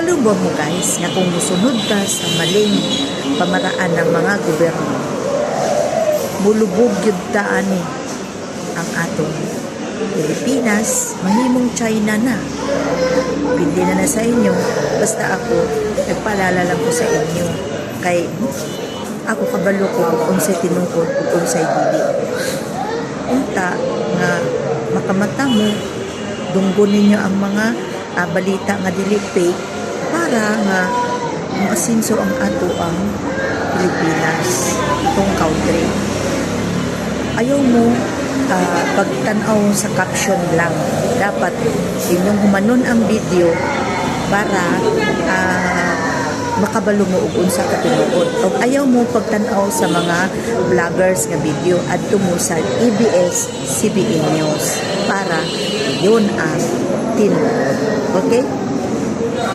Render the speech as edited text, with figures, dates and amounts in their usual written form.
Kalumbo mo guys, nga kung musunod ka sa maling pamaraan ng mga gobyerno, mulubog yun taani ang atong Pilipinas, mahimong China na. Pindi na sa inyo, basta ako, nagpaalala lang ko sa inyo. Kay ako kabalo ko kung sa'y tinungkod o kung sa'y dili. Unta nga makamata mo, dunggon ninyo ang mga balita nga dili fake para nga maasinso ang ato ang Pilipinas, itong country. Ayaw mo pagtanaw sa caption lang. Dapat inyong humanon ang video para makabalo mo ug unsa ka tinuod. O ayaw mo pagtanaw sa mga vloggers nga video adto mo sa ABS-CBN News para yun ang tinuod. Okay?